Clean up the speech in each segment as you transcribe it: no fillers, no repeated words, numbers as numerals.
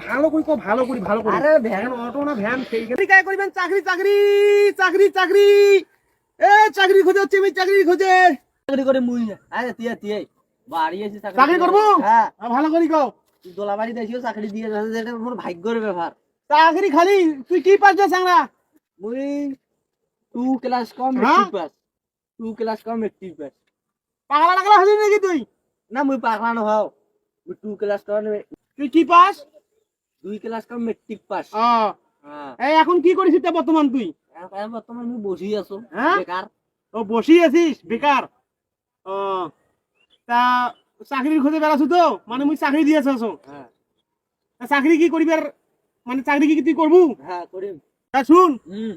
ভালো করি কো, ভালো করি, ভালো করি। আরে ভ্যান অটো না ভ্যান, সেইখানে কাজ করবেন। চাকরি চাকরি চাকরি চাকরি, এ চাকরি খোঁজে হচ্ছে, আমি চাকরি খোঁজে। চাকরি করে মুই না। আরে তুই বাড়ি এসে চাকরি করবো? হ্যাঁ ভালো করি কও। তুই দোলাবাড়ি দেখিও চাকরি দিয়ে যাচ্ছে, এটা মোর ভাগ্যের ব্যাপার। চাকরি খালি তুই কি পাস সাংরা? মুই 2 ক্লাস কম হ্যাঁ? Matric pass. 2 ক্লাস কম মেট্রিক পাস। পাগলা টাগলা হলি নাকি তুই? না মুই পাগলা ন হও। মুই 2 ক্লাস কম তুই কি পাস? 2 ক্লাস কম মেট্রিক পাস। ও, হ্যাঁ এই এখন কি করিস তা বর্তমান তুই? এখন বর্তমান মুই বসি আছো হ্যাঁ? বেকার। ও বসি আছিস বেকার? ও, তা চাকরির খোঁজে বেড়াছো তো, মানে মুই চাকরি দিয়েছ। হ্যাঁ চাকরি কি করিবার, মানে চাকরি কি তুই করবু? হ্যাঁ করিম। তা শুন, হুম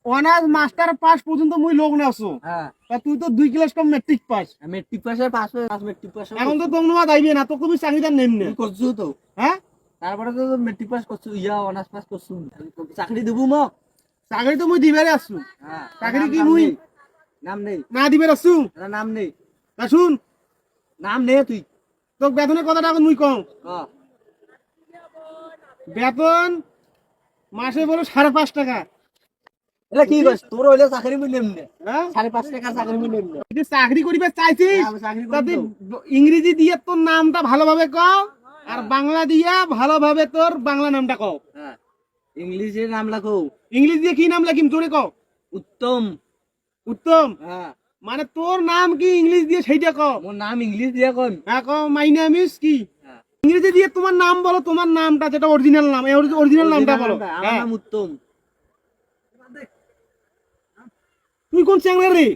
অনার্স মাস্টার পাস পর্যন্ত মুই লোক নেছো। হ্যাঁ তা তুই তো 2 ক্লাস কম মেট্রিক পাস। মেট্রিক পাসে পাস মেট্রিক পাসে এখন তো তোমরা আইবে না, তোকে তুমি চাকরিটা নেম না। করছো তো। হ্যাঁ, তারপরে তো মেট্রিক পাস করছো, অনার্স পাস করছো, চাকরি দেবো মক। চাকরি তো মুই দিবারে আসছু। হ্যাঁ চাকরি কি মুই নাম নেই, না দিবার আসছু? নাম নেই, তা শুন, নাম নেই তুই। তোর বেতনের কথাটা এখন মুই কম। হ্যাঁ বেতন মাসে বলো 5.5 টাকা। এটা কি কইছ? তোর হইলে চাকরি মুই নেম না। হ্যাঁ, 5.5 টাকা চাকরি মুই নেম না। তুই চাকরি করিবে চাইছিস? আমি চাকরি তা করি তুই তো। ইংরেজি দিয়ে তোর নামটা ভালোভাবে কও, আর বাংলা দিয়া ভালোভাবে তোর বাংলা নামটা কও। হ্যাঁ ইংলিশে নাম লেখো। ইংলিশ দিয়ে কি নাম লিখিম জোরে কও। উত্তম। উত্তম, হ্যাঁ মানে তোর নাম কি ইংলিশ দিয়ে সেইটা কও। মোর নাম ইংলিশ দিয়ে কোন। হ্যাঁ কও, মাই নেম ইজ কি। হ্যাঁ ইংরেজি দিয়ে তোমার নাম বলো, তোমার নামটা যেটা অরিজিনাল নাম, এই অরিজিনাল নামটা বলো। আমার হ্যাঁ, নাম উত্তম। তুই কোন চ্যাংলা রে?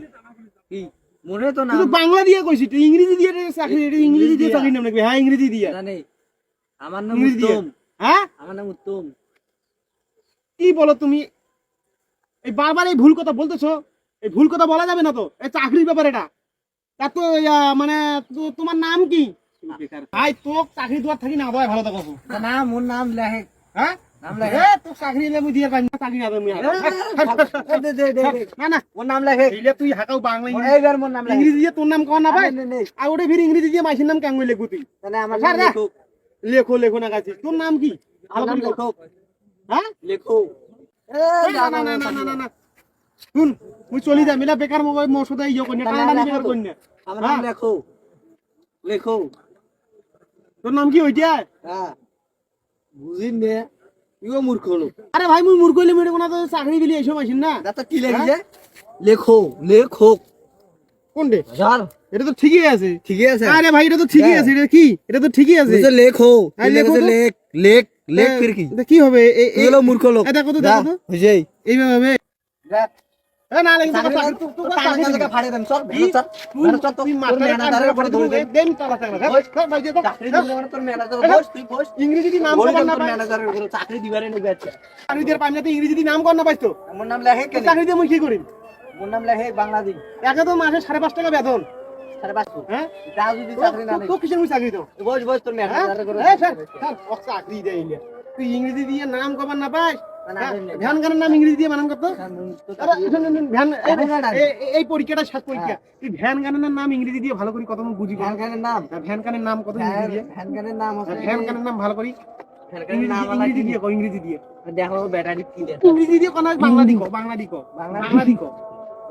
কি মোরে তো তুই নাম তো বাংলা দিয়ে কইছিস, তুই ইংরেজি দিয়ে চাকরি, এটা ইংরেজি দিয়ে চাকরি নাম লিখবি। হ্যাঁ, ইংরেজি দিয়ে। জানি। আমার নাম ইংরেজি দিয়ে। উত্তম। হ্যাঁ, আমার নাম উত্তম। কি বলো তুমি? এই বারবার এই ভুল কথা বলতেছো, এই ভুল কথা বলা যাবে না তো। এই চাকরির ব্যাপার এটা। তা তো মানে তোমার নাম কি? ভাই তোক চাকরি দেওয়ার থাকি না ভাই, ভালো থাকো। না মোর নাম লেখে। হ্যাঁ, নাম লেখে। এ তোক চাকরি দিলে মুই দিয়ে পাই না, চাকরি না দেব মুই। দে। না না, মোর নাম লেখে। এইলে তুই হাকাও বাংলা এইবার মোর নাম লেখে। ইংরেজি দিয়ে তোর নাম কও না ভাই। নেই। আর ওটা ফির ইংরেজি দিয়ে মাইসের নাম কেন লেখু তুই? তাহলে আমার স্যার, নাম লেখো। লেখো লেখো না কাছে। তোর নাম কি? আমার নাম লেখো। হ্যাঁ, লেখো। না না না না না না না, শুন, মুই চলি যাই, মিলা বেকার মোবাইল মোর সাথে ইয়ে করি না, টানাটানি বেকার করি না। আমার নাম লেখো। লেখো। তোর নাম কি ওইটা? হ্যাঁ বুঝিন নে, ইও মূর্খ লোক। আরে ভাই মুই মূর্খ হইলে মেরে কোনা তো চাকরি দিলি এইসব আইসিন না। দাদা কি লেখেছে? লেখো লেখো। কোনটে? স্যার এটা তো ঠিকই আছে। ঠিকই আছে। আরে ভাই এটা তো ঠিকই আছে। এটা কি? এটা তো ঠিকই আছে। বুঝে লেখো। হ্যাঁ, লেখো তো। লেখ লেখ লেখ ফির কি? এটা কি হবে? তুই হলো মূর্খ লোক। দেখো তো, দেখো তো, বুঝেই এইভাবে হবে। যা এ না লেগে চাকরি চাকরি তো তুই টাকা টাকা ফাড়ে দেন সব তুই তুই মাথায় ম্যানেজারের উপরে ধরে দে। দেন তালা চাকরি। ভাই যে চাকরি দিলে মানে তোর ম্যানেজার বস তুই বস। ইংরেজি দি নাম বলে কর না তোর ভাই। ম্যানেজারের উপরে চাকরি দিবারে নেবে আছে। চাকরি দিয়ে পাইম না, তুই ইংরেজি দি নাম কর না পাইতো। মোর নাম লেখে কেন? চাকরি দিয়ে মুই কি করি? মোর নাম লেখে বাংলাদেশ। একে তো মাসে 5.5 টাকা বেতন। 550। হ্যাঁ, যা যদি চাকরি না নেই তো কিসের মুই চাকরি দাও? বস বস তোর হ্যাঁ, ম্যানেজারের উপরে। স্যার স্যার ও চাকরি দেয় ইলে। তুই ইংরেজি দিয়ে নাম কবার না পাস? না, না, ভ্যান গানের নাম ইংরেজি দিয়ে বানান করতো। আরে শুন, ভ্যান এই পরীক্ষাটা শেষ পরীক্ষা। তুই ভ্যান গানের নাম ইংরেজি দিয়ে ভালো করে কত বুঝি? ভ্যান গানের নাম ভ্যান গানের নাম কত ইংরেজি দিয়ে? ভ্যান গানের নাম আছে। ভ্যান গানের নাম ভালো করি ভ্যান গানের নাম ইংরেজি দিয়ে কো, ইংরেজি দিয়ে। দেখো ব্যাটারি কি দেয়। ইংরেজি দিয়ে কোন বাংলা দি কো, বাংলা দি কো, বাংলা দি কো।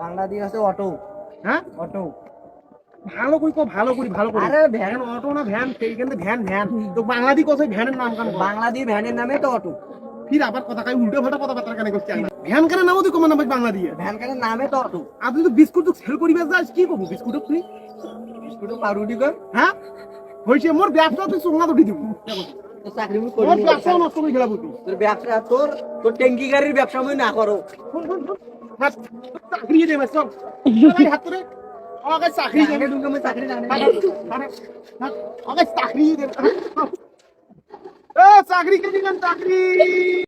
বাংলাদেশ আছে অটো। হ্যাঁ, অটো। ভালো করি কো, ভালো করি, ভালো করি। আরে ভ্যান অটো না ভ্যান, সেইখানে ভ্যান ভ্যান। তো বাংলা দি কো, সেই ভ্যানের নাম কেন? বাংলাদেশ ভ্যানের নামে তো অটো। ফির আবার কথা কই, উল্টো পাল্টা কথাবার্তা কেন করছিস? ভ্যান গানের নামও তুই কমান না বাংলা দিয়ে। ভ্যান গানের নামে তো অটো। আপনি তো বিস্কুট সেল করিবে যাস, কি করবো বিস্কুট তুই? বিস্কুটও পাউরুটি কর। হ্যাঁ, হইছে মোর ব্যবসা তুই সোনা উঠি দিব। তো চাকরি মুই তোর করি। ব্যবসাও নষ্ট করে খেলাবো তুই। তোর ব্যবসা তোর তোর ট্যাঙ্কি গাড়ির ব্যবসা মুই না করো। শুন শুন শুন, হাত চাকরি দে মাস চল। ভাই হাত ধরে আগে চাকরি দে। আগে ঢুকে মুই চাকরি না নেই। আগে চাকরি দে। এ চাকরি কে দিবেন চাকরি?